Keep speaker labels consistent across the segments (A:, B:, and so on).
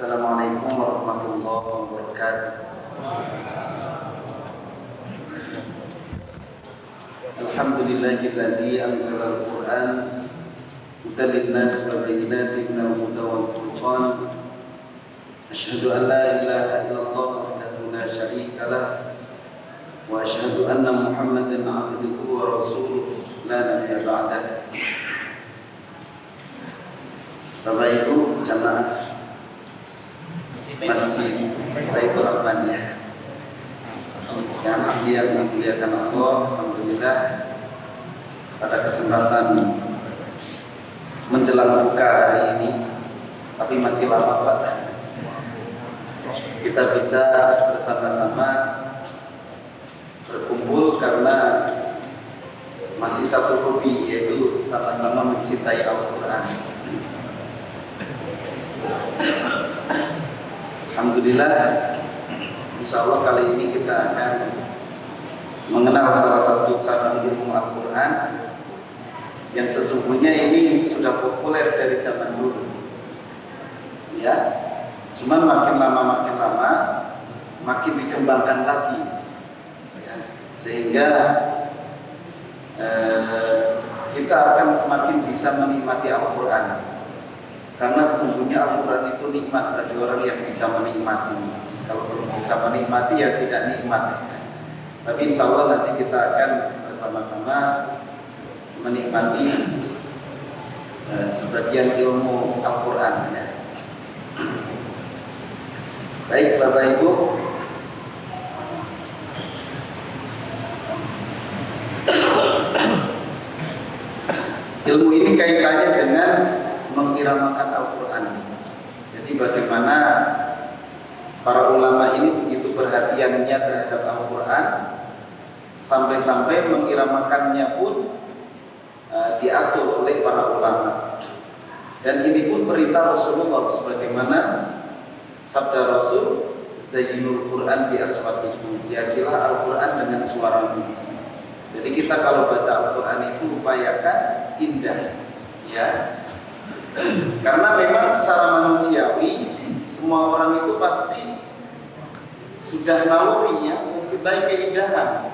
A: Assalamualaikum warahmatullahi wabarakatuh. Alhamdulillahilladzi anzala al-Qur'an hudan lin-nas wa bayyinatin minal huda wal furqan. Asyhadu an la ilaha illallah wahdahu la syarika lah wa asyhadu anna Muhammadan 'abduhu wa rasuluh la nabiyya ba'dah. Bapak Ibu jamaah Masjid Baitur Rahman ya. Yang dimuliakan Allah, alhamdulillah pada kesempatan menjelang buka hari ini, tapi masih lama Pak, kita bisa bersama-sama berkumpul karena masih satu hobi, yaitu sama-sama mencintai Al-Quran. Alhamdulillah, insya Allah kali ini kita akan mengenal salah satu cabang ilmu Al-Quran yang sesungguhnya ini sudah populer dari zaman dulu. Ya, cuma makin lama makin dikembangkan lagi, ya, sehingga kita akan semakin bisa menikmati Al-Quran. Karena sesungguhnya Al-Quran itu nikmat bagi orang yang bisa menikmati. Kalau belum bisa menikmati ya tidak nikmat. Tapi insya Allah nanti kita akan bersama-sama menikmati sebagian ilmu Al-Quran ya. Baik Bapak Ibu, ilmu ini kaitannya dengan mengiramakan Al-Quran. Jadi bagaimana para ulama ini begitu perhatiannya terhadap Al-Quran, sampai-sampai mengiramakannya pun diatur oleh para ulama. Dan ini pun perintah Rasulullah, sebagaimana sabda Rasul, zayyinul Quran bi aswatikum, hiasilah Al-Quran dengan suaramu. Jadi kita kalau baca Al-Quran itu upayakan indah, ya. Karena memang secara manusiawi semua orang itu pasti sudah nalurinya mencintai keindahan.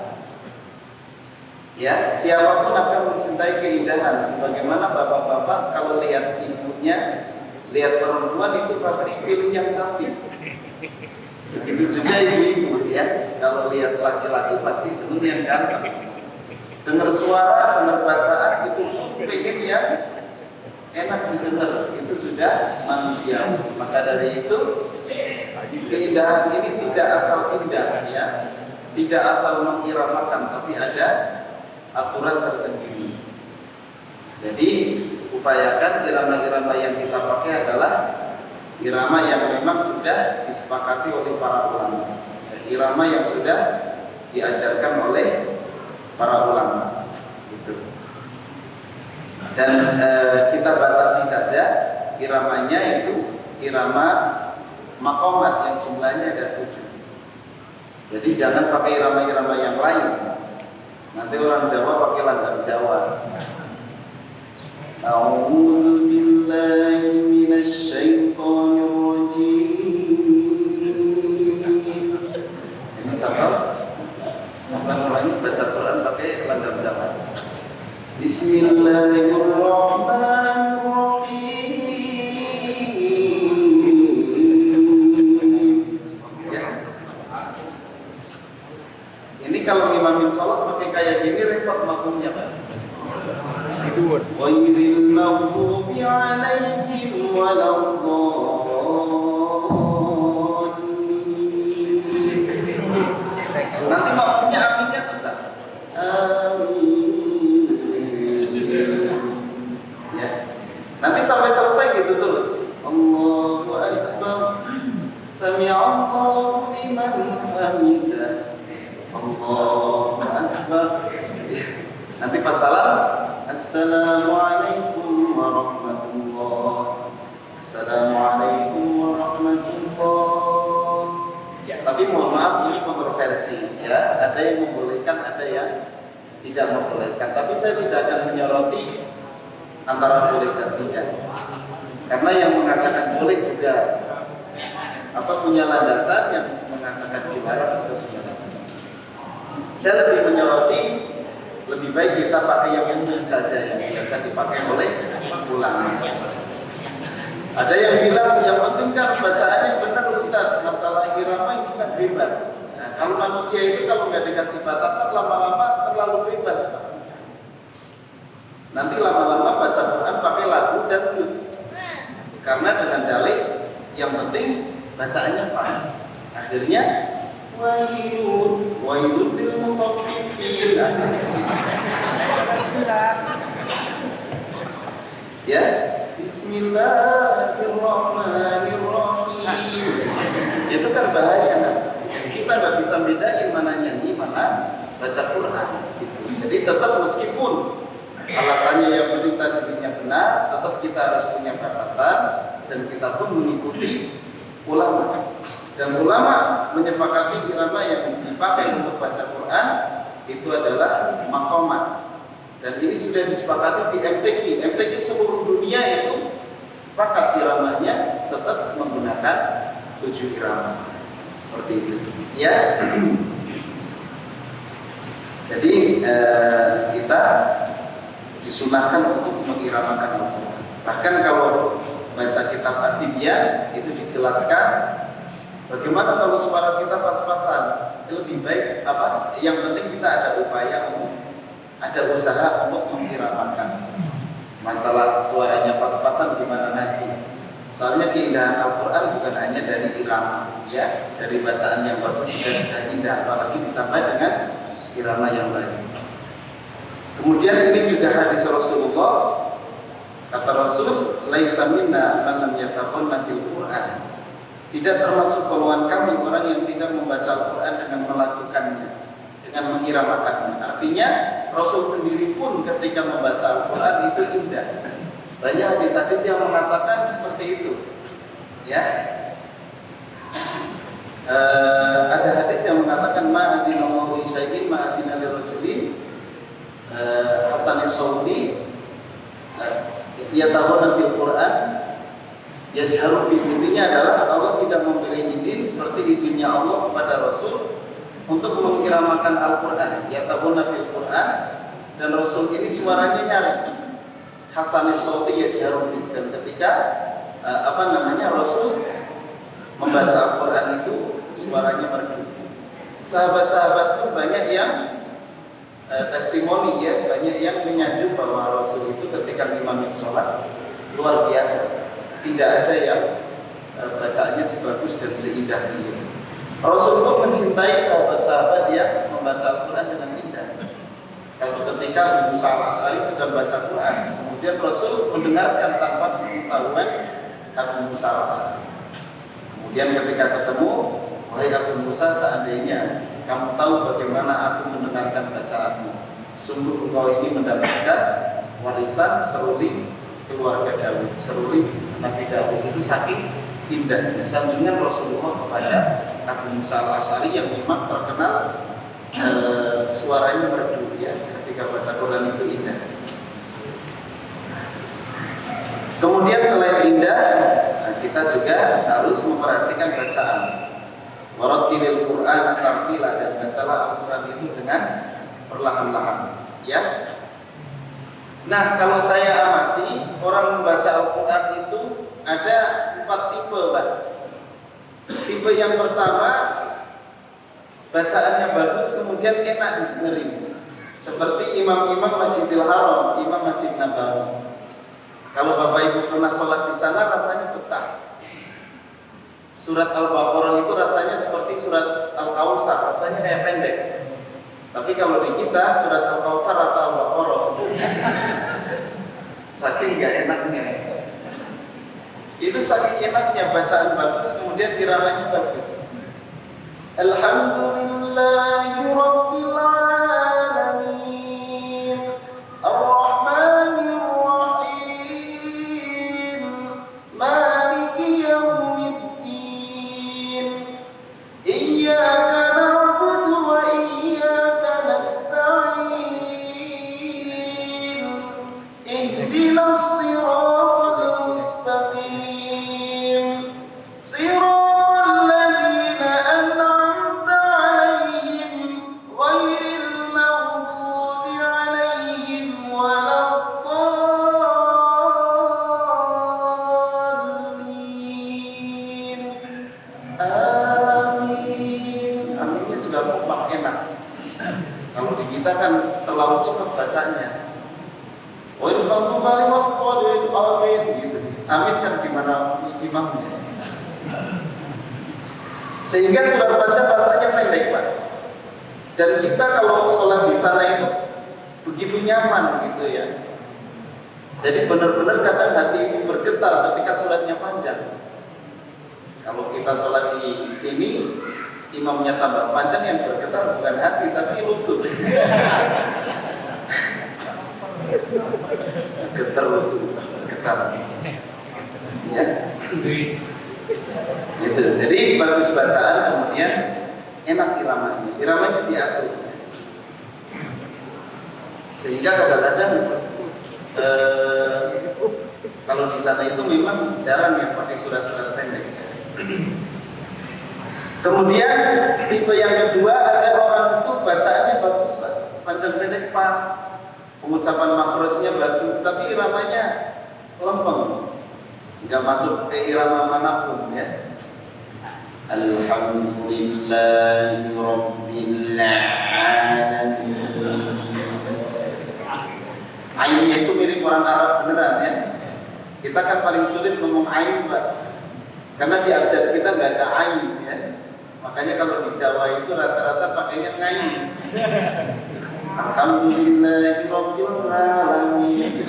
A: Ya, siapapun akan mencintai keindahan. Sebagaimana bapak-bapak kalau lihat ibunya, lihat perempuan itu pasti pilih yang cantik. Begitu juga ibu-ibu ya, kalau lihat laki-laki pasti senang yang ganteng. Dengar suara, dengar bacaan itu pengen ya enak didengar, itu sudah manusia. Maka dari itu keindahan ini tidak asal indah ya, tidak asal mengiramakan, tapi ada aturan tersendiri. Jadi upayakan irama-irama yang kita pakai adalah irama yang memang sudah disepakati oleh para ulama, irama yang sudah diajarkan oleh para ulama. Dan kita batasi saja iramanya itu irama maqamat yang jumlahnya ada 7. Jadi jangan pakai irama-irama yang lain. Nanti orang Jawa pakai langgam Jawa. A'udzu billahi minasy syaithanir rajim. Ini contoh. Sampai orang baca Quran pakai langgam Jawa. Bismillahirrahmanirrahim. Ya. Ini kalau imamin sholat pakai kayak gini repot makmumnya Pak. Ghairil maghdubi 'alaihim waladdallin. Nanti makmumnya aminnya susah. Amin. Nanti sampai selesai gitu terus. Allahu Akbar. Sami'allahu liman hamidah. Allahu Akbar. Nanti pas salam, Assalamualaikum warahmatullahi. Assalamualaikum warahmatullahi. Ya, tapi mohon maaf ini kontroversi ya. Ada yang membolehkan, ada yang tidak membolehkan. Tapi saya tidak akan menyoroti antara boleh dan tidak. Karena yang mengatakan boleh juga punya landasan yang mengatakan dilarang juga punya landasan. Saya lebih menyoroti lebih baik kita pakai yang umum saja yang biasa dipakai oleh ulama. Ada yang bilang yang penting kan bacaannya benar Ustaz, masalah irama itu kan bebas. Nah, kalau manusia itu kalau nggak dikasih batasan lama-lama terlalu bebas Pak. Nanti lama-lama baca Quran pakai lagu dan dangdut. Karena dengan dalil yang penting bacaannya pas. Akhirnya wailun lil mutaffifin. Ya, Bismillahirrahmanirrahim. Itu kan bahaya kan? Jadi kita nggak bisa bedain mana nyanyi, mana baca Quran. Gitu. Jadi tetap meskipun alasannya yang penting tajwidnya benar, tetap kita harus punya batasan dan kita pun mengikuti ulama. Dan ulama menyepakati irama yang dipakai untuk baca Quran itu adalah maqamat. Dan ini sudah disepakati di MTQ. MTQ seluruh dunia itu sepakat iramanya tetap menggunakan 7 irama. Seperti itu. Ya. Jadi kita disunahkan untuk mengiramakan Al-Quran. Bahkan kalau baca kitab At-Tibyaan itu dijelaskan bagaimana kalau suara kita pas-pasan. Lebih baik apa? Yang penting kita ada upaya untuk ada usaha untuk mengiramakan. Masalah suaranya pas-pasan gimana nanti? Soalnya keindahan Al-Quran bukan hanya dari irama, ya, dari bacaan yang bagus sudah indah, apalagi ditambah dengan irama yang baik. Kemudian ini juga hadis Rasulullah, kata Rasul, laisa minna man lam yataqanna bil Quran. Tidak termasuk golongan kami orang yang tidak membaca Al-Quran dengan melakukannya, dengan mengiramakannya. Artinya Rasul sendiri pun ketika membaca Al-Quran itu indah. Banyak hadis-hadis yang mengatakan seperti itu. Ya, ada hadis yang mengatakan ma'adinallahu li syai'in ma'adina lirajulin Hasanis Saudi yatahawna bil Quran yajharu bi. Intinya adalah Allah tidak memberi izin seperti izinnya Allah kepada Rasul untuk mengiramakan Al-Quran, yatahawna bil Quran, dan Rasul ini suaranya nyaring. Hasanis Saudi yajharu bi. Dan ketika Rasul membaca Al-Quran itu suaranya merdu. Sahabat-sahabat pun banyak yang testimoni, ya, banyak yang menyanjung bahwa Rasul itu ketika imamin sholat luar biasa, tidak ada yang bacaannya sebagus dan seindah ini. Rasul pun mencintai sahabat-sahabat yang membaca Al-Quran dengan indah. Satu ketika Abu Musa al-Asy'ari sedang baca Quran, kemudian Rasul mendengarkan tanpa sepengetahuan Abu Musa al-Asy'ari. Kemudian ketika ketemu, wahai Abu Musa, seandainya kamu tahu bagaimana aku mendengarkan bacaanmu, sungguh engkau ini mendapatkan warisan seruling keluarga Daud, seruling Nabi Daud. Itu saking indahnya sanjungan Rasulullah kepada Abu Musa al-Asy'ari yang memang terkenal suaranya merdu, ya, ketika baca Quran itu indah. Kemudian selain indah, kita juga harus memperhatikan bacaan. Warattilil Qur'ana tartila, dan bacalah Al-Quran itu dengan perlahan-lahan, ya. Nah, kalau saya amati orang membaca Al-Quran itu ada 4 tipe, Pak. Tipe yang pertama, bacaannya bagus kemudian enak didengerin, seperti imam-imam Masjidil Haram, Imam Masjid Nabawi. Kalau Bapak Ibu pernah sholat di sana rasanya betah. Surat Al-Baqarah itu rasanya seperti surat Al-Kautsar, rasanya kayak pendek. Tapi kalau di kita surat Al-Kautsar rasa Al-Baqarah. Saking gak enaknya. Itu saking enaknya bacaan bagus kemudian iramanya bagus. Alhamdulillahi Rabbil Alamin Ar-Rahmanir Rahim Maliki Yawmiddin Iyyaka na'budu wa iyyaka nasta'in Ihdinas siratal mustaqim Siratal maghdubi alaihim waladdallin, amin gitu. Amin kan gimana imamnya? Sehingga surat panjang rasanya pendek Pak. Dan kita kalau sholat di sana itu begitu nyaman gitu ya. Jadi benar-benar kadang hati itu bergetar ketika suratnya panjang. Kalau kita sholat di sini, imamnya tambah panjang, yang bergetar bukan hati tapi lutut. Getar lutut, getar. Ya. Gitu. Jadi bagus bacaan, kemudian enak iramanya. Iramanya diatur. Sehingga kadang-kadang kalau di sana itu memang jarang yang pakai surat-surat pendek ya. Kemudian tipe yang kedua, ada orang itu bacaannya bagus Pak, panjang pendek pas, pengucapan makrosnya bagus, tapi iramanya lempeng, nggak masuk ke irama manapun ya. Alhamdulillahi Rabbil Alamin. Ainnya itu mirip orang Arab beneran ya. Kita kan paling sulit ngomong ain Pak, karena di abjad kita nggak ada ain ya. Makanya kalau di Jawa itu rata-rata pakainya ngain. Alhamdulillahi Rabbil Alamin.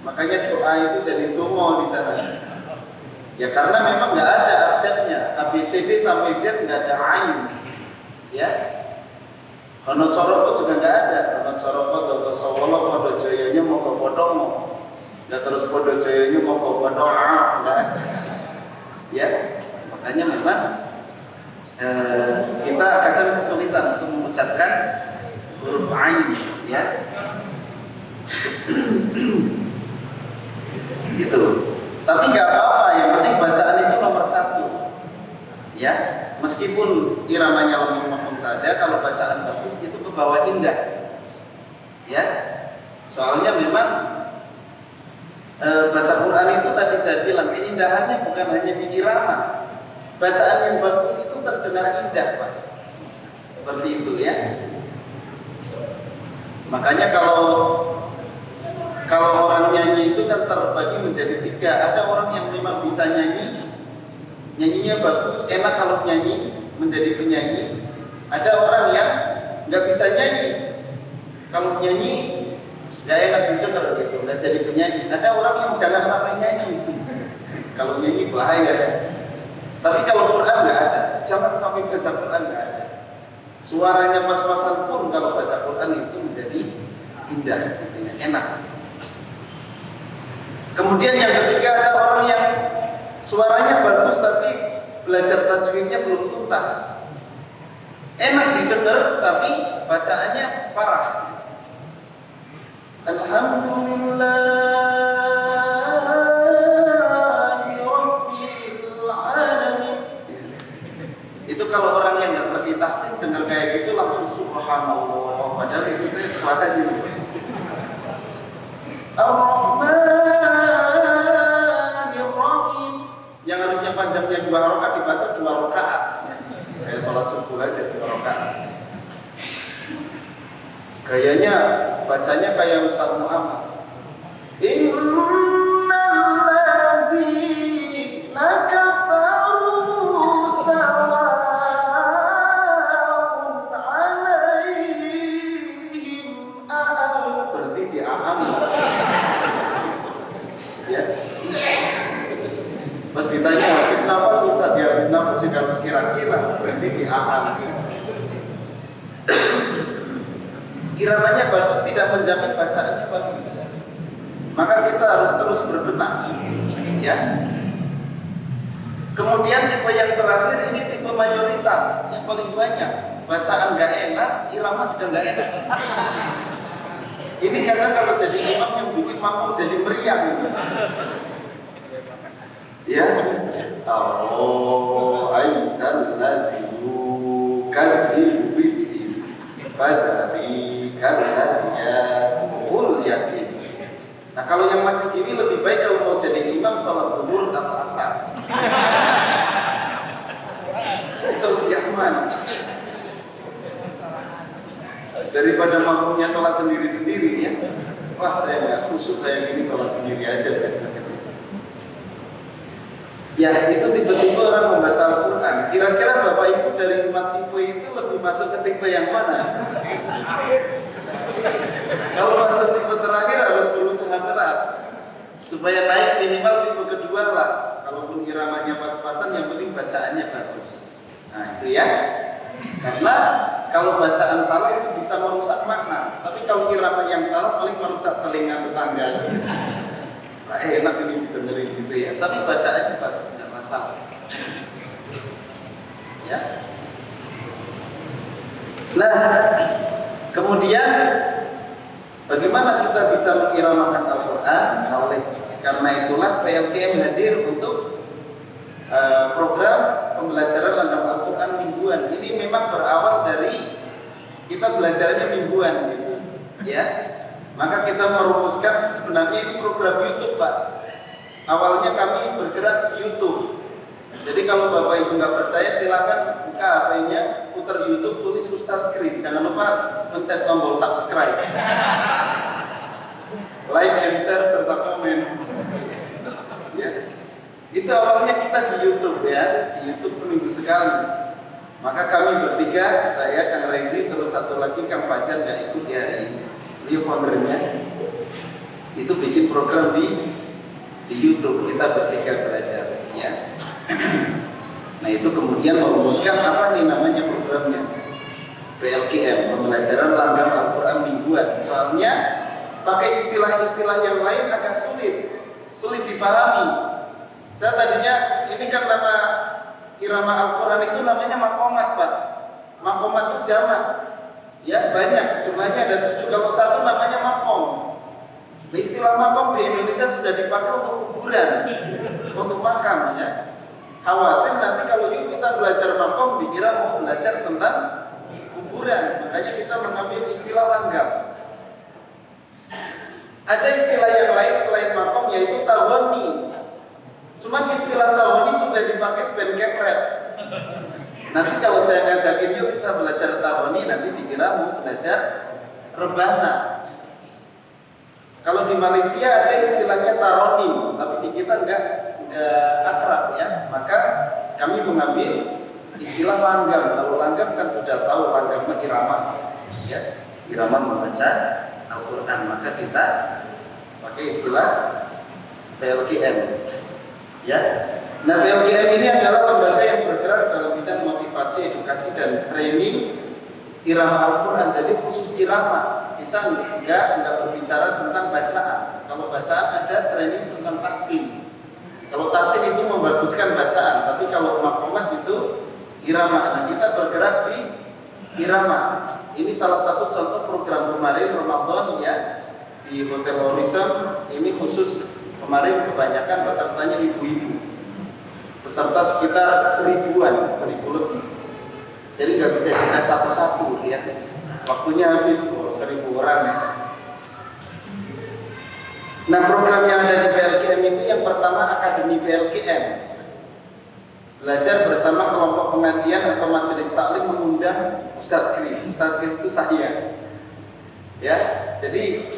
A: Makanya doa itu jadi tumo di sana. Ya karena memang nggak ada abjadnya. ABCD sampai Z nggak ada ain. Ya. Ono coroko juga nggak ada. Ono coroko dodo sawolo podo joyonya mau ke podomo. Nggak terus podo joyonya mau ke podoa. Nggak ada. Ya. Makanya memang kita kadang kesulitan untuk mengucapkan huruf ain, ya. Gitu. Tapi nggak apa-apa, yang penting bacaan itu nomor satu, ya. Meskipun iramanya lempeng saja, kalau bacaan bagus itu ke bawah indah, ya. Soalnya memang baca Quran itu tadi saya bilang keindahannya bukan hanya di irama. Bacaan yang bagus itu terdengar indah Pak. Seperti itu ya. Makanya kalau orang nyanyi itu kan terbagi menjadi tiga. Ada orang yang memang bisa nyanyi, nyanyinya bagus, enak kalau nyanyi, menjadi penyanyi. Ada orang yang nggak bisa nyanyi, kalau nyanyi nggak enak didengar gitu, nggak jadi penyanyi. Ada orang yang jangan sampai nyanyi, kalau nyanyi bahaya ya. Tapi kalau Quran nggak ada, jangan sampai baca Quran nggak ada. Suaranya pas-pasan pun kalau baca Quran itu menjadi indah, enak. Kemudian yang ketiga, ada orang yang suaranya bagus tapi belajar tajwidnya belum tuntas. Enak didengar tapi bacaannya parah. Alhamdulillah. Kalau orang yang nggak ngerti tahsin dengar kayak gitu langsung subhanallah, padahal itu suara gitu. Ar-Rahmanir-Rahim, yang harusnya panjangnya 2 rakaat dibaca 2 rakaat, kayak sholat subuh aja 2 rakaat. Gayanya bacanya kayak Ustaz Muhammad. Innalladzina kafaru sawa pas ditanya habis nafas Ustaz, ya habis nafas juga harus kira-kira, berarti di A. Iramanya bagus tidak menjamin bacaannya bagus. Maka kita harus terus berbenah, ya. Kemudian tipe yang terakhir ini tipe mayoritas yang paling banyak. Bacaan nggak enak, irama juga nggak enak. Ini karena kalau jadi imam yang bikin makmum jadi meriang gitu. Ya, oh, aidan ladyu kadibidin fadari kaladiyya qul yakin. Nah, kalau yang masih gini lebih baik kalau mau jadi imam sholat zuhur atau asar. Itu lebih aman daripada makmumnya sholat sendiri-sendiri ya. Wah, saya nggak khusyuk kayak gini, sholat sendiri aja. Ya, itu tipe-tipe orang membaca Al-Quran. Kira-kira Bapak Ibu dari 4 tipe itu lebih masuk ke tipe yang mana? Kalau masuk tipe terakhir harus berusaha keras supaya naik minimal tipe kedua lah. Kalaupun iramanya pas-pasan, yang penting bacaannya bagus. Nah itu ya. Karena kalau bacaan salah itu bisa merusak makna. Tapi kalau irama yang salah paling merusak telinga tetangga. Nah, enak ini didengerin gitu ya. Tapi bacaannya bagus, tidak masalah. Ya. Nah, kemudian bagaimana kita bisa mengiramakan Al-Quran? Nah, karena itulah PLKM hadir untuk program pembelajaran langgam Al-Quran mingguan. Ini memang berawal dari kita belajarnya mingguan gitu, ya. Maka kita merumuskan sebenarnya ini program YouTube, Pak. Awalnya kami bergerak di YouTube. Jadi kalau Bapak Ibu nggak percaya, silakan buka HP-nya, putar YouTube, tulis Ustadz Kris. Jangan lupa pencet tombol subscribe, like and share serta komen. Ya, itu awalnya kita di YouTube ya, di YouTube seminggu sekali. Maka kami bertiga, saya, Kang Rezi, terus satu lagi Kang Fajar nggak ikut ya hari ini. Beliau foundernya, itu bikin program di YouTube, kita bertiga belajar ya. Nah itu kemudian merumuskan apa nih namanya programnya, PLKM, pembelajaran langgam Al-Quran mingguan. Soalnya pakai istilah-istilah yang lain agak sulit dipahami. Saya tadinya, ini kan nama irama Al-Quran itu namanya makomat, Pak. Makomat itu jamak, ya banyak, jumlahnya ada 7. Kalau satu namanya makom. Nah, istilah makom di Indonesia sudah dipakai untuk kuburan, untuk makam ya. Khawatir nanti kalau yuk kita belajar makom dikira mau belajar tentang kuburan. Makanya kita mengambil istilah langgam. Ada istilah yang lain selain makom yaitu tawoni. Cuman istilah tawoni sudah dipakai band kepret. Nanti kalau saya ngajakin yuk kita belajar tawoni, nanti dikira mau belajar rebana. Kalau di Malaysia ada istilahnya taronim, tapi di kita enggak akrab ya. Maka kami mengambil istilah langgam. Kalau langgam kan sudah tahu langgam irama, ya, irama membaca Al-Quran. Maka kita pakai istilah PLKM, ya. Nah, PLKM ini adalah lembaga yang bergerak dalam bidang motivasi, edukasi dan training irama Al-Quran. Jadi khusus irama. Kita enggak berbicara tentang bacaan. Kalau bacaan ada training tentang tahsin. Kalau tahsin itu membaguskan bacaan, tapi kalau makomat itu irama. Nah, kita bergerak di irama. Ini salah satu contoh program kemarin Ramadan ya, di Hotel Horizon. Ini khusus kemarin kebanyakan pesertanya ibu-ibu. Peserta sekitar 1000-an, 1000 lebih. Jadi nggak bisa kita satu-satu ya. Waktunya habis 1000 orang ya. Nah, program yang ada di PLKM itu yang pertama Akademi PLKM. Belajar bersama kelompok pengajian atau majelis taklim mengundang Ustadz Kris. Ustadz Kris itu saya. Ya, jadi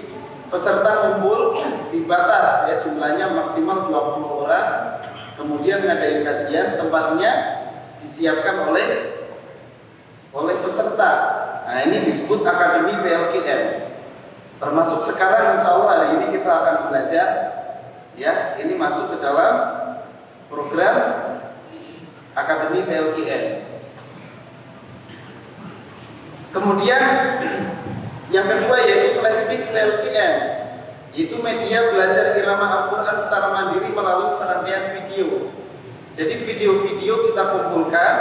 A: peserta ngumpul dibatas ya, jumlahnya maksimal 20 orang. Kemudian ngadain kajian, tempatnya disiapkan oleh peserta. Nah, ini disebut Akademi PLKM. Termasuk sekarang insya Allah hari ini kita akan belajar ya, ini masuk ke dalam program Akademi PLKM. Kemudian yang kedua yaitu flash disk PLKM, yaitu media belajar irama Al-Quran secara mandiri melalui serangkaian video. Jadi video-video kita kumpulkan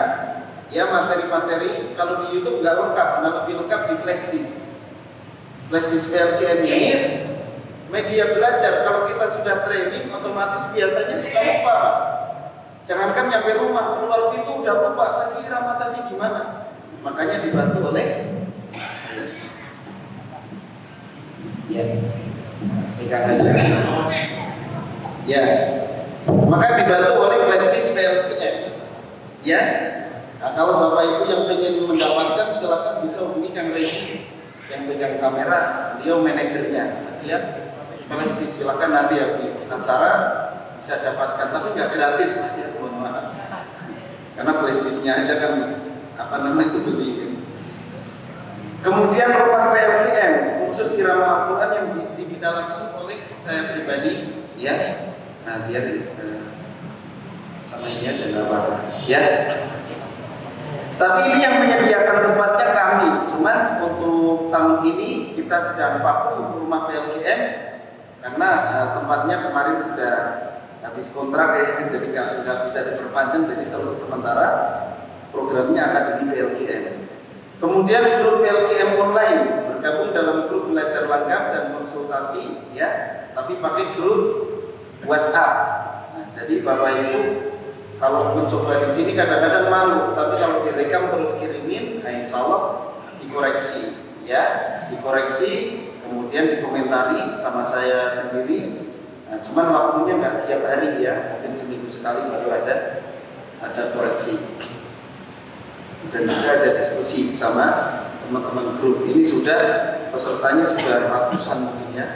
A: ya, materi-materi. Kalau di YouTube nggak lengkap, nah lebih lengkap di flash disk. Flash disk PLKM ini media belajar. Kalau kita sudah training, otomatis biasanya suka lupa. Jangankan nyampe rumah, keluar itu udah lupa tadi irama tadi gimana. Makanya dibantu oleh ya, pegang aja. Ya, maka dibantu oleh flash disk PLKM. Ya. Nah, kalau Bapak Ibu yang ingin mendapatkan, silakan bisa hubungi Kang Rezi yang pegang kamera, beliau manajernya. lihat flash disk, silakan nanti habis acara bisa dapatkan, tapi nggak gratis Mas ya, mohon maaf. Karena flash disknya aja kan itu beli. Kemudian rumah PLKM khusus irama Al-Quran yang dibina langsung oleh saya pribadi, ya. Nah, biar sama ini aja nggak apa-apa, ya. Tapi ini yang menyediakan tempatnya kami. Cuman untuk tahun ini kita sedang vakum untuk rumah PLKM karena tempatnya kemarin sudah habis kontrak ya, jadi nggak bisa diperpanjang. Jadi sementara programnya Akademi PLKM. Kemudian grup PLKM online bergabung dalam grup belajar lengkap dan konsultasi, ya, tapi pakai grup WhatsApp. Nah, jadi Bapak Ibu kalau mencoba di sini kadang-kadang malu, tapi kalau direkam terus kirimin, nah insya Allah dikoreksi, ya, dikoreksi, kemudian dikomentari sama saya sendiri. Nah, cuman waktunya nggak tiap hari ya, mungkin seminggu sekali baru ada koreksi. Dan juga ada diskusi sama teman-teman grup. Ini sudah pesertanya sudah ratusan mungkin ya,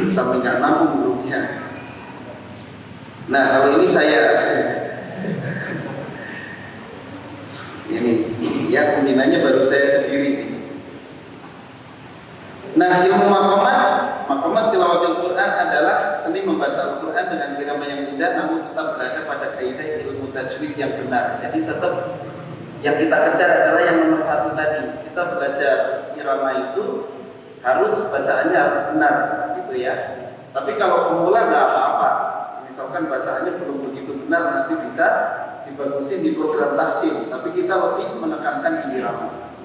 A: sampai nggak nampung grupnya. Nah kalau ini saya ini ya pembinanya baru saya sendiri. Nah ilmu maqamat tilawatil Quran adalah seni membaca Al-Quran dengan irama yang indah, namun tetap berada pada kaidah ilmu tajwid yang benar. Jadi tetap yang kita kejar adalah yang nomor satu tadi. Kita belajar irama itu harus bacaannya harus benar, gitu ya. Tapi kalau pemula nggak apa-apa. Misalkan bacaannya belum begitu benar, nanti bisa dibagusin di program tahsin. Tapi kita lebih menekankan di irama.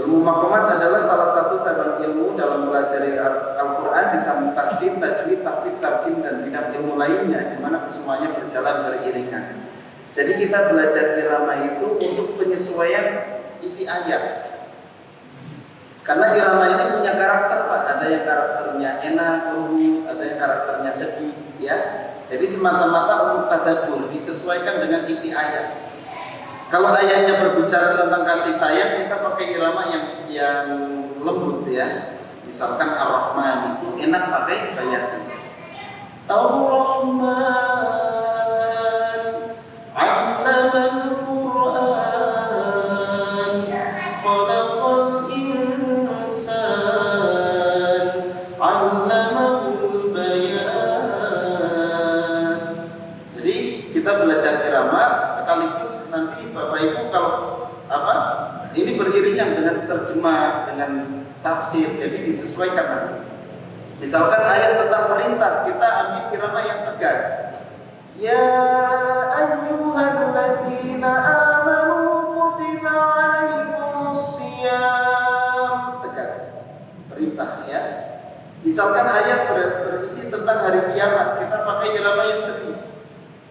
A: Ilmu maqamat adalah salah satu cabang ilmu dalam belajar Al-Quran di samping tahsin, tajwid, tahfidz, tarjim dan bidang ilmu lainnya, di mana kesemuanya berjalan beriringan. Jadi kita belajar irama itu untuk penyesuaian isi ayat. Karena irama ini punya karakter Pak, ada yang karakternya enak, lembut, ada yang karakternya sedih, ya. Jadi semata-mata untuk tadabbur disesuaikan dengan isi ayat. Kalau ayatnya berbicara tentang kasih sayang, kita pakai irama yang lembut ya. Misalkan Ar-Rahman itu enak pakai bayat. Ar-Rahman Allamal Quran Khalaqal insan Allamahul bayan. Jadi kita belajar irama sekaligus nanti Bapak Ibu kalau ini beriringan dengan terjemah, dengan tafsir, jadi disesuaikan nanti. Misalkan ayat tentang perintah, kita ambil irama yang tegas. Ya ayyuhalladzina amanu kutiba alaikumusiyam, tegas, perintah ya. Misalkan ayat berisi tentang hari kiamat, kita pakai irama yang sedih.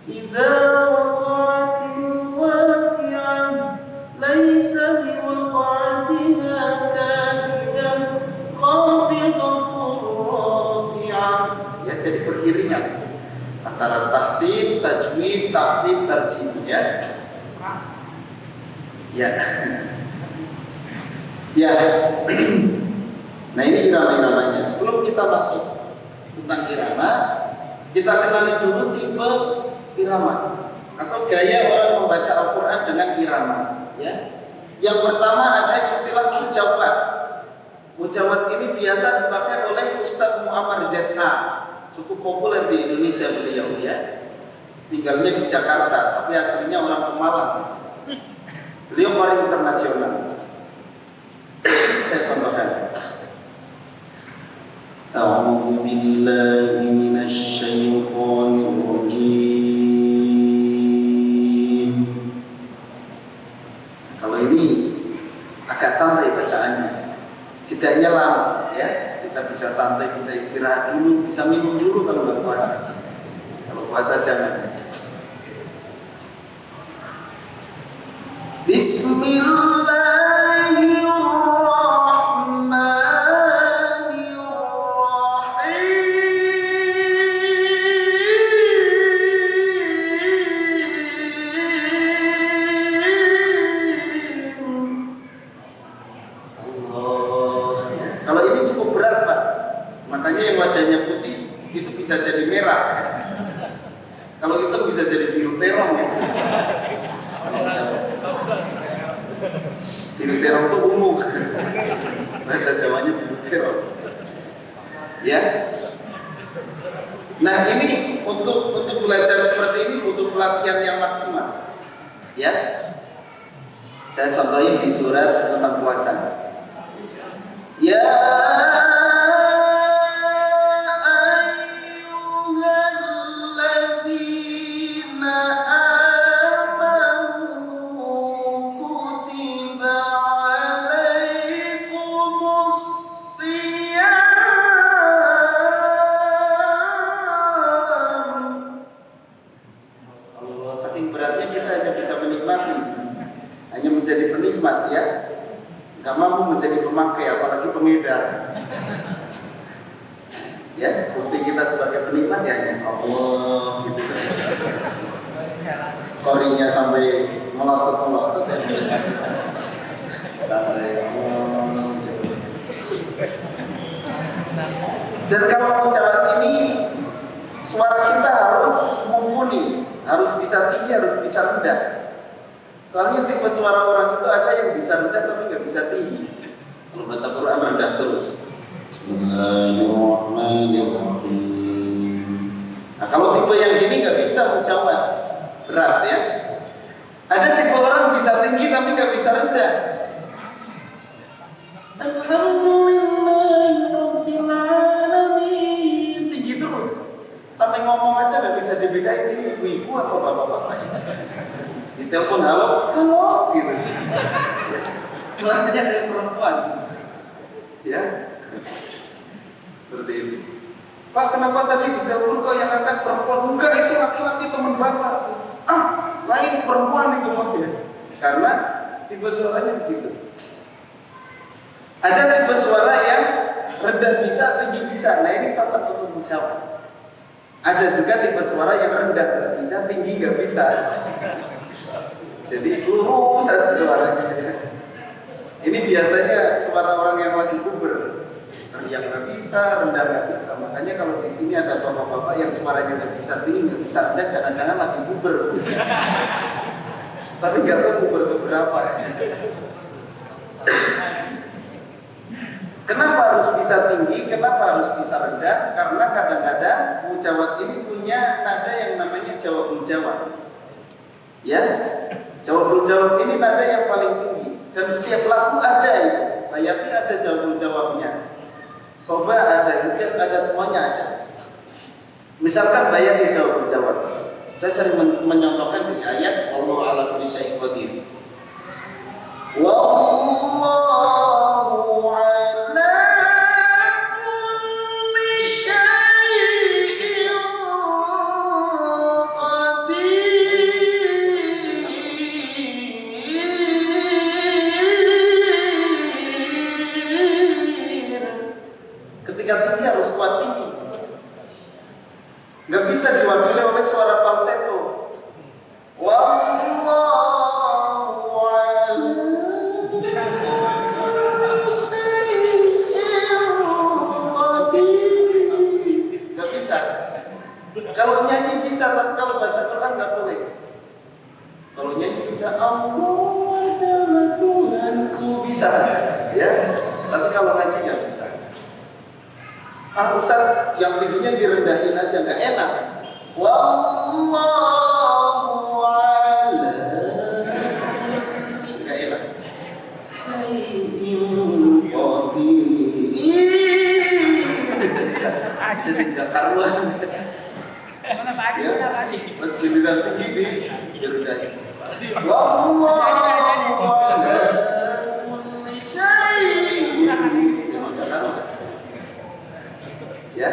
A: Idza waqa'atil waqi'ah laisa liwaqa'atiha kadhibah khafidatur rafi'ah. Ya, jadi beriringan antara tahsin, tajwid, tahfidz, tarjim ya. Ya. Ya. Nah, ini irama-iramanya. Sebelum kita masuk tentang irama, kita kenali dulu tipe irama atau gaya orang membaca Al-Quran dengan irama ya. Yang pertama ada istilah mujawwad. Mujawwad ini biasa dipakai oleh Ustadz Muhammad Z.A. Cukup populer di Indonesia beliau ya. Tinggalnya di Jakarta, tapi aslinya orang Pemalang. Beliau paling internasional. Saya contohkan. A'udzu billahi minasy syaithanir rajim. Kalau ini agak santai bacaannya. Jedanya lama ya. Kita bisa santai, bisa istirahat dulu, bisa minum dulu kalau nggak puasa. Kalau puasa jangan. Bismillahirrahmanirrahim. Kalau ini cukup berat Pak. Makanya yang wajahnya putih itu bisa jadi merah. Kalau hitam bisa jadi biru terong gitu. Biru terong itu ungu. Bahasa Jawanya biru terong. Ya. Nah ini untuk belajar seperti ini butuh pelatihan yang maksimal. Ya. Saya contohin di surat tentang puasa. Ya ayyuhalladzina amanu kutiba alaikumus shiyam. Allah, saking beratnya kita hanya bisa menikmati, hanya menjadi penikmat ya. Gak mampu menjadi pemakai, apalagi pengedar. Ya, bukti kita sebagai penikmat ya hanya Allah gitu. Korinya sampai melotot-melotot ya menikmati. Sampai Allah gitu. Dan kalau menjawab ini, suara kita harus mumpuni, harus bisa tinggi, harus bisa rendah. Soalnya tipe suara orang itu ada yang bisa rendah tapi nggak bisa tinggi. Kalau baca Quran rendah terus. Bismillahirrahmanirrahim. Nah kalau tipe yang gini nggak bisa menjawab, berat ya. Ada tipe orang bisa tinggi tapi nggak bisa rendah. Alhamdulillahirabbil alamin, tinggi terus. Sampai ngomong aja nggak bisa dibedain ini ibu-ibu atau bapak-bapak. Ditelepon halo gitu. Suaranya kayak perempuan. Ya. Seperti itu. Pak, kenapa tadi ditelepon kok yang angkat perempuan? Enggak, itu laki-laki teman bapak. Lain perempuan itu ya. Karena tipe suaranya begitu. Ada tipe suara yang rendah bisa, tinggi bisa. Nah ini cocok untuk menjawab. Ada juga tipe suara yang rendah nggak bisa, tinggi nggak bisa. Jadi lurus saja suaranya. Ini biasanya suara orang yang lagi puber, teriak nggak bisa, rendah nggak bisa. Makanya kalau di sini ada bapak-bapak yang suaranya nggak bisa tinggi, nggak bisa rendah, jangan-jangan lagi puber. Tapi nggak tahu puber keberapa. Kenapa harus bisa tinggi? Kenapa harus bisa rendah? Karena kadang-kadang mujawab ini punya nada yang namanya jawab-mujawab. Ya. Jawab-jawab ini nada yang paling tinggi dan setiap lagu ada itu. Ayatnya ada jawab-jawabnya. Soba ada, hijaz ada, semuanya ada. Misalkan bayat di jawab-jawab. Saya sering menyontohkan di ayat Allah ala kulli syai'in qadir. Wallahu ala kulli syai'in ketika tinggi harus kuat tinggi, nggak bisa diwakili oleh suara falsetto. Wallahu ala syai'in qadir. Nggak bisa. Kalau nyanyi bisa, tapi kalau baca Quran nggak boleh. Kalau nyanyi bisa, Allah adalah Tuhanku, bisa, ya. Tapi kalau ngaji nggak bisa. Ustaz, yang tingginya direndahin aja, nggak enak. Wallahu ala, nggak enak. Syai'in qadir. Jadi nggak karuan. Pas giliran tinggi direndahin. Wallahu ala kulli syai'in. Nggak karuan. Ya,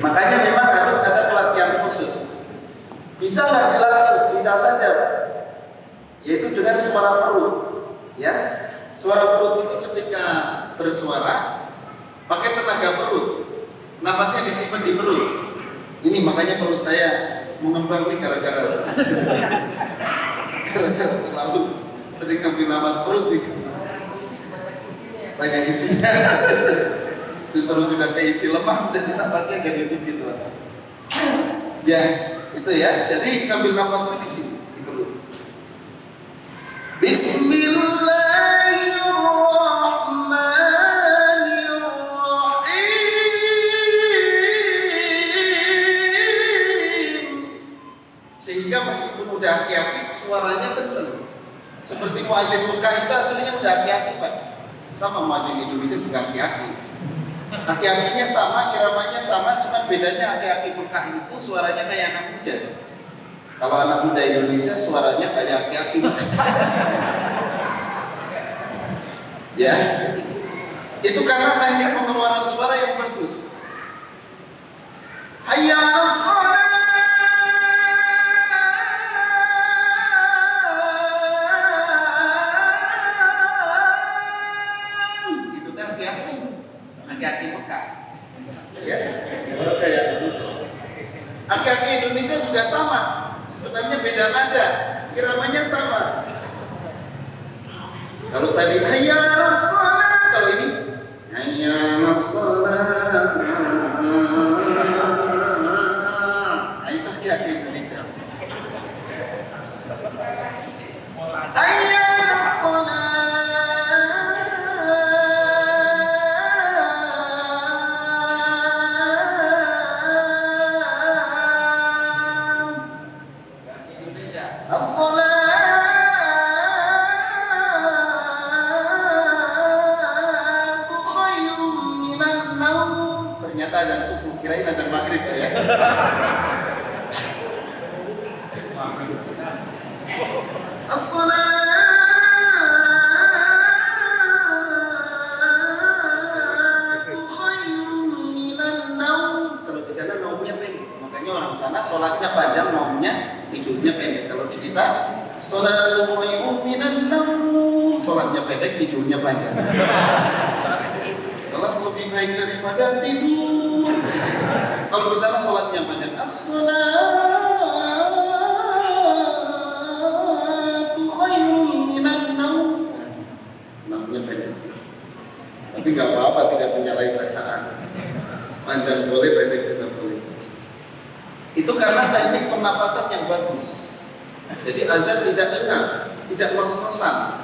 A: makanya memang harus ada pelatihan khusus. Bisa nggak dilatih? Bisa saja, yaitu dengan suara perut. Ya, suara perut itu ketika bersuara pakai tenaga perut, nafasnya disimpan di perut. Ini makanya perut saya mengembang nih gara-gara terlalu sering ambil nafas perut gitu. banyak isinya. Justru sudah keisi lemak, jadi nafasnya jadi dikit lah. Ya, itu ya. Jadi ambil nafas di sini. Dulu. Bismillahirrahmanirrahim. Sehingga meskipun udah aki-aki, suaranya kenceng. Seperti muadzin Mekah itu aslinya udah aki-aki, Pak. Sama muadzin Indonesia juga aki-aki. Aki-akinya sama, iramanya sama, cuma bedanya aki-aki Mekah itu suaranya kayak anak muda. Kalau anak muda Indonesia suaranya kayak aki-aki Mekah. Ya, itu karena teknik pengeluaran suara yang bagus. Hayya 'alas shalah. Aki-aki Mekah, ya, suara kayak gitu. Aki-aki Indonesia juga sama, sebenarnya beda nada, iramanya sama. Kalau tadi hayya 'alas shalah, kalau ini hayya 'alas shalah. Nah, itu aki-aki Indonesia. Hayya 'alas shalah. Ternyata azan subuh, kirain azan maghrib ya. As-salatu khairun minan naum. Kalau di sana naumnya pendek, makanya orang sana sholatnya panjang, naumnya tidurnya pendek. Kalau di kita as-salatu khairun minan naum, sholatnya pendek, tidurnya panjang. Salat lebih baik daripada tidur. Kalau di sana salatnya panjang. As-salatu khairun minan naum. Namanya pendek. Tapi nggak apa-apa, tidak menyalahi bacaan. Panjang boleh, pendek juga boleh. Itu karena teknik pernapasan yang bagus. Jadi agar tidak engap, tidak ngos-ngosan.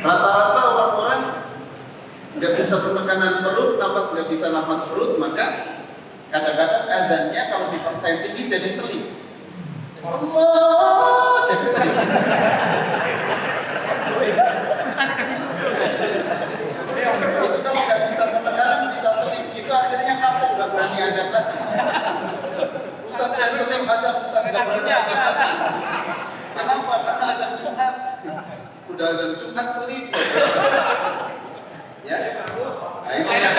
A: Rata-rata orang-orang nggak bisa penekanan perut, nafas nggak bisa nafas perut, maka kadang-kadang adanya kalau dipaksain tinggi jadi selip. Allah, jadi selip. Itu kalau nggak bisa penekanan bisa selip, itu akhirnya kamu nggak berani ajar lagi. Ustaz saya selip aja, Ustaz nggak berani ajar lagi. Kenapa? Karena azan Jumat. Udah azan Jumat selip. Ya, nah itu ya,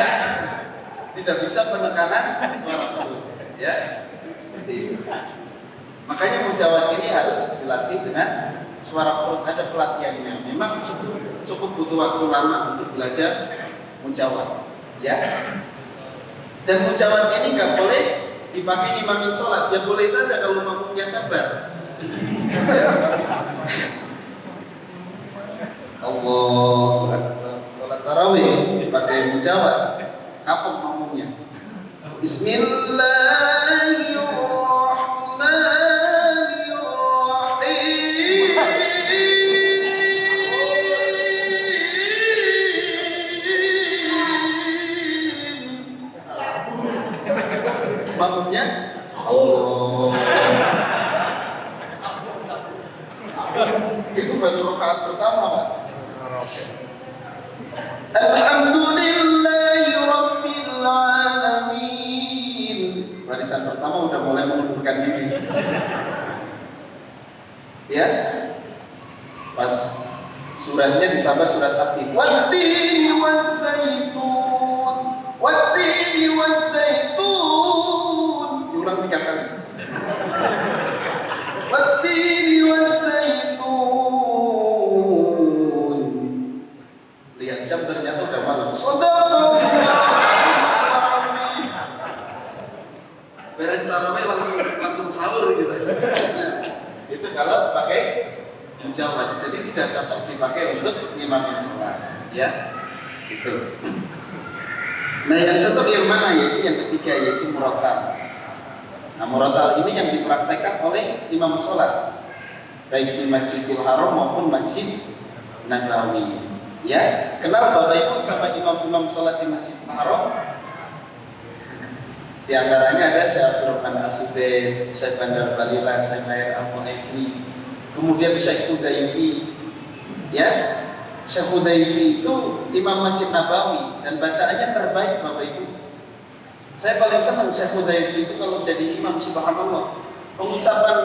A: tidak bisa penekanan suara perut, ya, seperti itu. Makanya mujawad ini harus dilatih dengan suara perut, ada pelatihannya. Memang cukup butuh waktu lama untuk belajar mujawad, ya. Dan mujawad ini nggak boleh dipakai imamin sholat, ya boleh saja kalau makmumnya sabar. Ya. Allahu Akbar. Tarawih pakai mujawad, kapok makmumnya. Bismillahirrahmanirrahim. Makmumnya Allah. Itu baru rakaat pertama, Pak. Alhamdulillahi Rabbil Alamin. Barisan pertama udah mulai mengundurkan diri. Ya, pas suratnya ditambah surat At-Tin. Wattini waszaitun, wattini waszaitun. Diulang 3 kali. Wattini waszaitun. Lihat jam ternyata udah malam. Shadaqallah. Beres tarawih langsung sahur gitu. Itu kalau pakai mujawad. Jadi tidak cocok dipakai untuk ngimamin sholat, ya. Gitu. Nah yang cocok yang mana? Yaitu yang ketiga, yaitu murattal. Nah murattal ini yang dipraktekkan oleh imam sholat baik di Masjidil Haram maupun Masjid Nabawi. Ya, kenal Bapak Ibu sama imam-imam sholat di Masjidil Haram? Di antaranya ada Syekh Abdurrahman As-Sudais, Syekh Bandar Balila, Syekh Mahir Al-Mu'aifli, kemudian Syekh Hudayfi. Ya, Syekh Hudayfi itu imam Masjid Nabawi dan bacaannya terbaik Bapak Ibu. Saya paling senang Syekh Hudayfi itu kalau jadi imam, subhanallah. Pengucapan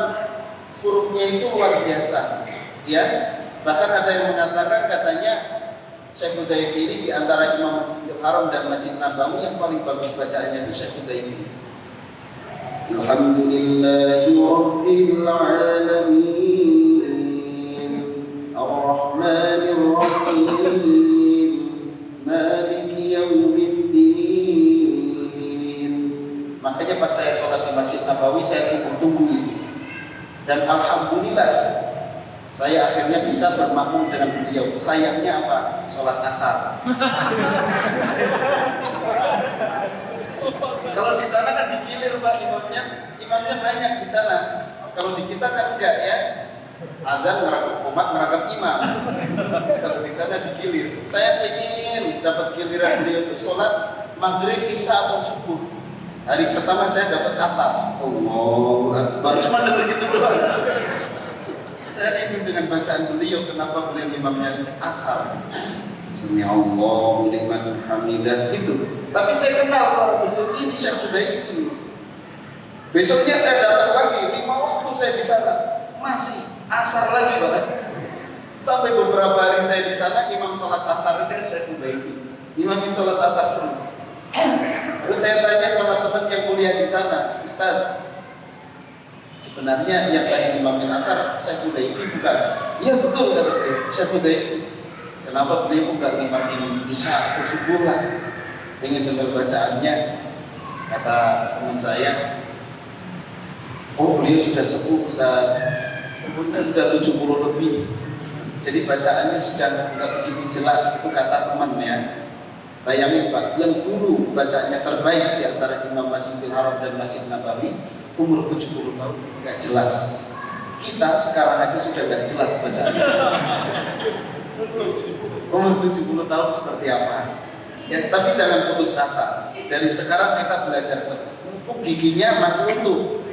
A: hurufnya itu luar biasa. Ya, bahkan ada yang mengatakan katanya Syekh Hudayfi ini di antara imam Masjidil Haram dan Masjid Nabawi yang paling bagus bacaannya itu Syekh Hudayfi. Alhamdulillahi Rabbil Alamin Ar-Rahmanir Rahim Maliki Yawmiddin. Makanya pas saya sholat di Masjid Nabawi saya tunggu-tunggu itu. Dan alhamdulillah saya akhirnya bisa bermakmum dengan beliau. Sayangnya apa? Sholat asar. Kalau di sana kan digilir Pak imamnya banyak di sana. Kalau di kita kan enggak ya. Adzan meragam umat, meragam imam. Kalau di sana digilir. Saya ingin dapat giliran beliau itu sholat maghrib, isya atau subuh. Hari pertama saya dapat asar. Allahu Akbar. Cuma dengar gitu doang. Saya ingin dengan bacaan beliau, kenapa beliau imamnya asar? Sami'allahu liman hamidah gitu. Tapi saya kenal suara beliau ini Syekh Hudayfi. Besoknya saya datang lagi, 5 waktu saya di sana masih asar lagi Pak. Sampai beberapa hari saya di sana imam sholat asar itu Syekh Hudayfi. Imamin sholat asar terus. Terus saya tanya sama teman yang kuliah di sana, Ustaz, sebenarnya yang tadi imamin asar Syekh Hudayfi bukan? Iya betul kata beliau, Syekh Hudayfi. Kenapa beliau enggak imamin isya atau subuh lah? Pengen dengar bacaannya. Kata teman saya, oh beliau sudah sepuh Ustaz, umurnya sudah 70 lebih. Jadi bacaannya sudah enggak begitu jelas, itu kata teman ya. Bayangin Pak, yang dulu bacaannya terbaik di antara Imam Masjidil Haram dan Masjid Nabawi umur 70 tahun, nggak jelas. Kita sekarang aja sudah nggak jelas bacaannya. Umur 70 tahun seperti apa? Ya, tapi jangan putus asa. Dari sekarang kita belajar terus. Mumpung giginya masih utuh.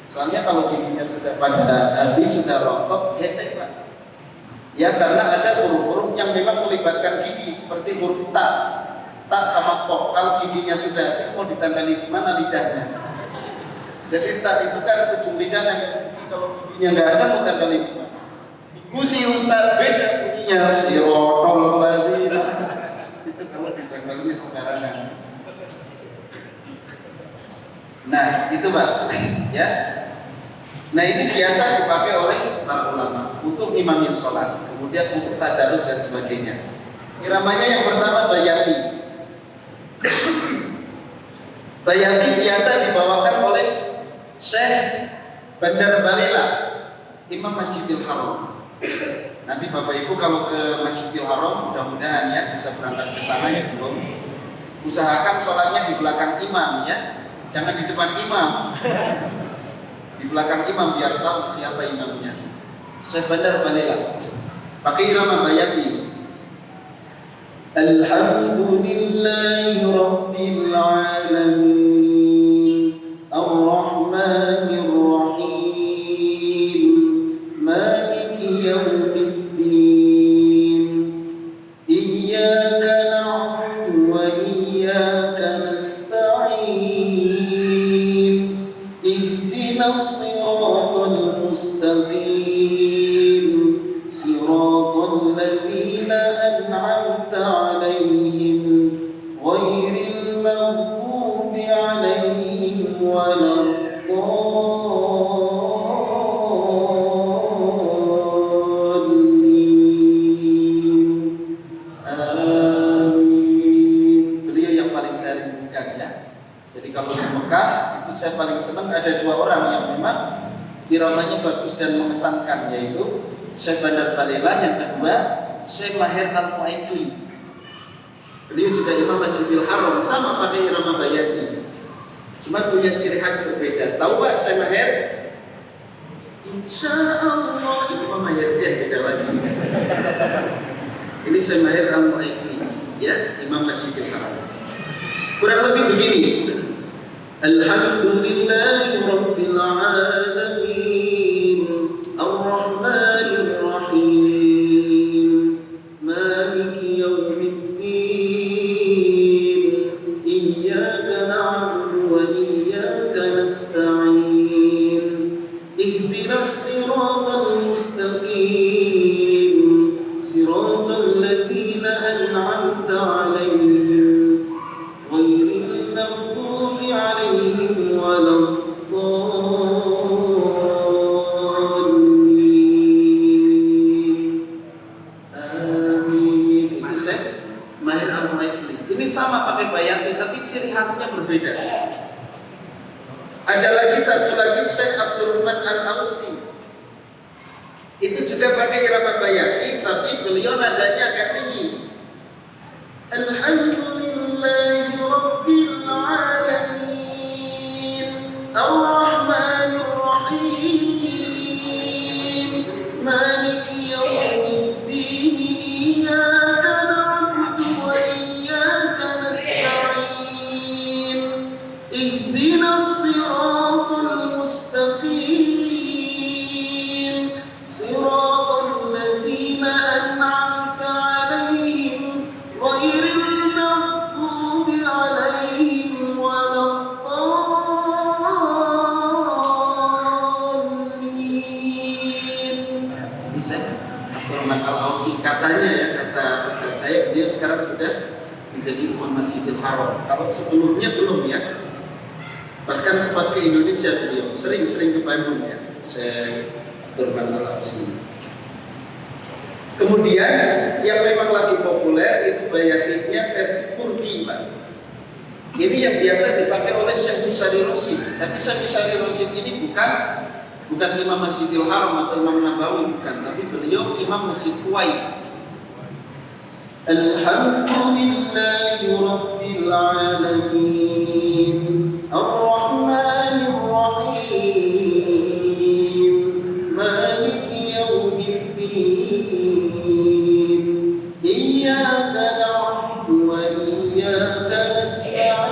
A: Soalnya kalau giginya sudah pada habis, sudah rontok, gesek Pak. Ya karena ada huruf-huruf yang memang melibatkan gigi seperti huruf ta sama to. Kalau giginya sudah habis mau ditempeli di mana lidahnya? Jadi ta itu kan ujung lidah yang gigi, kalau giginya nggak ada mau tempeli di mana? Kusi Ustaz beda bunyinya sirotol ladina. Itu kalau ditempelnya sembarangan. Nah itu Pak, ya. Nah ini biasa dipakai oleh para ulama untuk imamin sholat, kemudian untuk tadarus dan sebagainya. Iramanya yang pertama bayati. Bayati biasa dibawakan oleh Syekh Bandar Balila, Imam Masjidil Haram. Nanti Bapak Ibu kalau ke Masjidil Haram, mudah-mudahan ya bisa berangkat ke sana ya belum. Usahakan sholatnya di belakang imam ya, jangan di depan imam. Di belakang imam biar tahu siapa imamnya. Syekh Bandar Balila pakai irama bayati. Alhamdulillahi Rabbil Alamin Ar-Rahmanir Rahim Maliki Yawmiddin Iyyaka na'budu wa iyyaka nasta'in Ihdinas siratal mustaqim Siratal ladzina an'amta 'alaihim ghairil maghdubi 'alaihim waladdallin. Amin. Beliau yang paling saya rindukan ya. Jadi kalau di Mekah itu saya paling senang ada 2 orang yang memang iramanya bagus dan mengesankan, yaitu Syekh Bandar Balila, yang kedua Syekh Mahir Al-Mu'aifli. Beliau juga imam Masjidil Haram, sama pakai irama bayati, cuma punya ciri khas berbeda. Tahu Pak Syekh Maher? Insya Allah itu Imam Maher Z beda lagi. Ini Syekh Maher Al-Mu'aikli, ya, imam Masjidil Haram. Kurang lebih begini. Alhamdulillahi Rabbil Alamin, Ar-Rahmanir Rahim, Maliki Yawmiddin, Iyyaka na'budu wa iyyaka nasta'in, Ihdinas siratal mustaqim, siratal ladzina an'amta 'alaihim, ghairil maghdubi 'alaihim waladdallin. Amin. Itu Syekh Maher Al-Mu'aikli. Ini sama pakai bayati tapi ciri khasnya berbeda. Ada lagi satu lagi Syekh Abdurrahman Al-Ausi. Itu juga pakai irama bayati tapi beliau nadanya agak tinggi. Alhamdulillahi Rabbil Alamin, Ar-Rahmanir Rahim, Maliki Yawmiddin, Iyyaka na'budu wa iyyaka nasta'in, Ihdinas siratal mustaqim, siratal ladzina an'amta 'alaihim, ghairil maghdubi 'alaihim waladdallin. Bisa Abdurrahman Al-Ausi katanya, ya, kata Ustaz saya, beliau sekarang sudah menjadi imam Masjidil Haram. Kalau sebelumnya belum, ya. Bahkan sempat ke Indonesia beliau, sering-sering ke Bandung, ya. Saya Abdurrahman Al-Ausi. Kemudian yang memang lagi populer itu bayatnya versi Kurdi, Pak. Ini yang biasa dipakai oleh Syekh Misari Rosyid. Tapi Syekh Misari Rosyid ini bukan imam Masjidil Haram atau imam Nabawi, bukan. Tapi beliau imam Masjid Kuwait. Alhamdulillahi Rabbil Alamin, Ar-Rahmanir Rahim, Maliki Yawmiddin, Iyyaka na'budu wa iyyaka nasta'in.